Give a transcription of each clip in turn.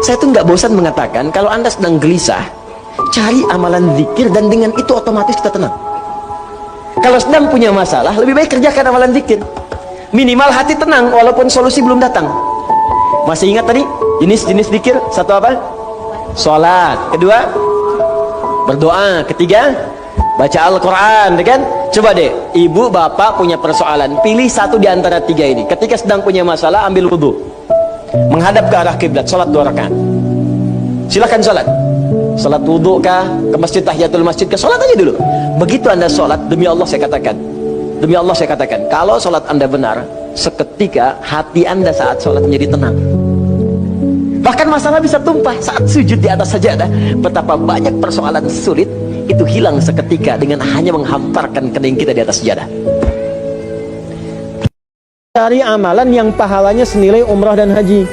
Saya tuh nggak bosan mengatakan, kalau Anda sedang gelisah, cari amalan zikir dan dengan itu otomatis kita tenang. Kalau sedang punya masalah, lebih baik kerjakan amalan zikir. Minimal hati tenang walaupun solusi belum datang. Masih ingat tadi jenis-jenis zikir? Satu apa? Salat. Kedua, berdoa. Ketiga, baca Al-Quran, kan? Coba deh, ibu bapak punya persoalan, pilih satu di antara tiga ini. Ketika sedang punya masalah, ambil wudhu, menghadap ke arah kiblat, sholat 2 rakaat. Silakan sholat. Sholat wudhu kah, ke masjid tahiyatul masjid kah, sholat aja dulu. Begitu Anda sholat, demi Allah saya katakan, demi Allah saya katakan, kalau sholat Anda benar, seketika hati Anda saat sholat menjadi tenang. Bahkan masalah bisa tumpah saat sujud di atas sajadah. Betapa banyak persoalan sulit itu hilang seketika dengan hanya menghamparkan kening kita di atas sajadah. Cari amalan yang pahalanya senilai umrah dan haji.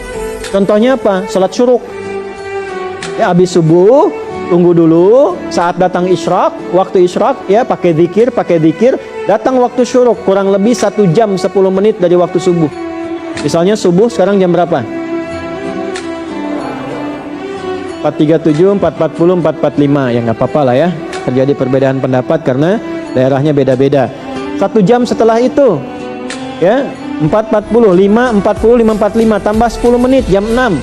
Contohnya apa? Salat syuruk. Ya, habis subuh tunggu dulu, saat datang isyraq, waktu isyraq ya pakai zikir, datang waktu syuruk kurang lebih 1 jam 10 menit dari waktu subuh. Misalnya subuh sekarang jam berapa? 4.37, 4.40, 4.45, ya nggak apa-apa lah ya, terjadi perbedaan pendapat karena daerahnya beda-beda. 1 jam setelah itu ya 4.40, 5.40, 5.45 tambah 10 menit, jam 6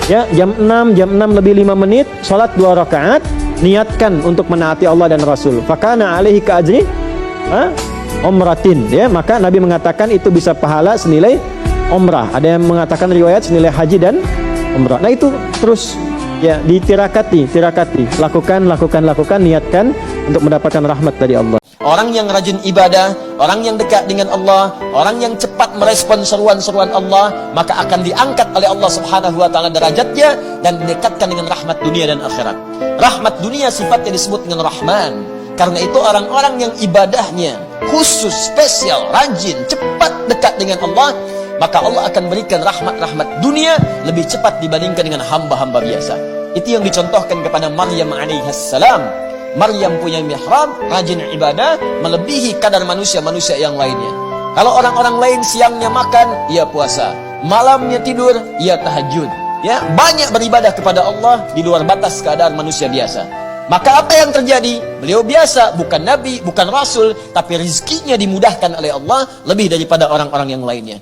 ya, jam 6 lebih 5 menit, sholat 2 rakaat, niatkan untuk menaati Allah dan Rasul. Fakana alaihi ka ajri umratin, ya, maka Nabi mengatakan itu bisa pahala senilai umrah. Ada yang mengatakan riwayat senilai haji dan umrah. Nah itu terus ya ditirakati, lakukan, niatkan untuk mendapatkan rahmat dari Allah. Orang yang rajin ibadah, orang yang dekat dengan Allah, orang yang cepat merespon seruan-seruan Allah, maka akan diangkat oleh Allah Subhanahu wa taala derajatnya dan didekatkan dengan rahmat dunia dan akhirat. Rahmat dunia sifatnya disebut dengan Rahman. Karena itu orang-orang yang ibadahnya khusus, spesial, rajin, cepat dekat dengan Allah, maka Allah akan berikan rahmat-rahmat dunia lebih cepat dibandingkan dengan hamba-hamba biasa. Itu yang dicontohkan kepada Maryam alaihissalam. Maryam punya mihrab, rajin ibadah, melebihi kadar manusia-manusia yang lainnya. Kalau orang-orang lain siangnya makan, ia puasa, malamnya tidur, ia tahajud, ya, banyak beribadah kepada Allah di luar batas keadaan manusia biasa. Maka apa yang terjadi? Beliau biasa, bukan nabi, bukan rasul, tapi rizkinya dimudahkan oleh Allah lebih daripada orang-orang yang lainnya.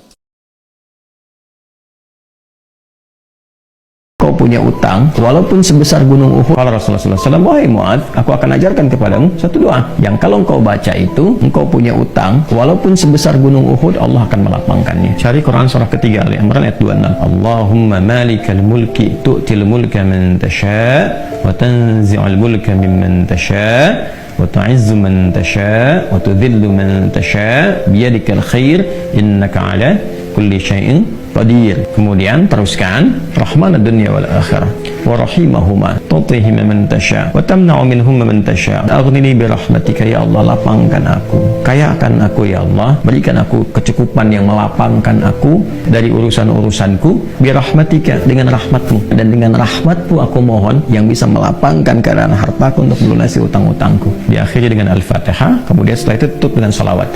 Kau punya utang walaupun sebesar gunung Uhud. Kalau Rasulullah SAW, wahai Mu'ad, aku akan ajarkan kepadamu satu doa yang kalau engkau baca itu, engkau punya utang walaupun sebesar gunung Uhud, Allah akan melapangkannya. Cari Quran surah ketiga Al-Imran ayat 26. Allahumma malikal mulki tu'til mulka man tasha wa tanzi'ul mulka mimman tasha wa tu'izzu man tasha wa tudhillu man tasha biyadikal khair innaka ala kulli syai'in qadir. Kemudian teruskan, rahman ad-dunya wal akhirah wa rahimahuma tu'tihi man tasha wa tamna'u minhum man tasha aghnini bi rahmatika ya Allah, lapangkan aku, kayakan aku ya Allah, berikan aku kecukupan yang melapangkan aku dari urusan-urusanku, bi rahmatika, dengan rahmatmu, dan dengan rahmatmu aku mohon yang bisa melapangkan keadaan hartaku untuk melunasi utang-utangku. Diakhiri dengan Al-Fatihah, kemudian setelah itu tutup dengan salawat.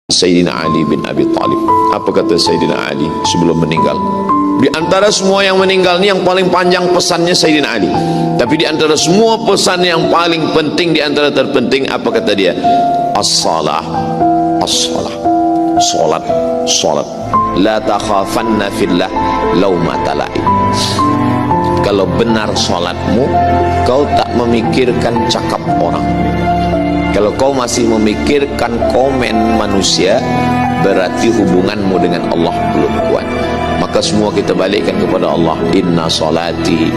Sayyidina Ali bin Abi Thalib. Apa kata Sayyidina Ali sebelum meninggal? Di antara semua yang meninggal ini yang paling panjang pesannya Sayyidina Ali. Tapi di antara semua pesan yang paling penting, di antara terpenting, apa kata dia? As-salah, as-salah, salat, salat. La takhafanna fillah laumata laim. Kalau benar salatmu, kau tak memikirkan cakap orang. Kalau kau masih memikirkan komen manusia, berarti hubunganmu dengan Allah belum kuat. Maka semua kita balikkan kepada Allah. Inna salati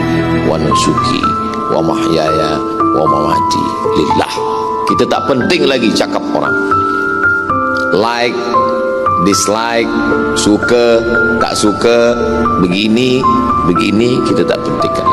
wa nusuki wa mahyaya wa mamati lillah. Kita tak penting lagi cakap orang, like, dislike, suka, tak suka, begini, kita tak pentingkan.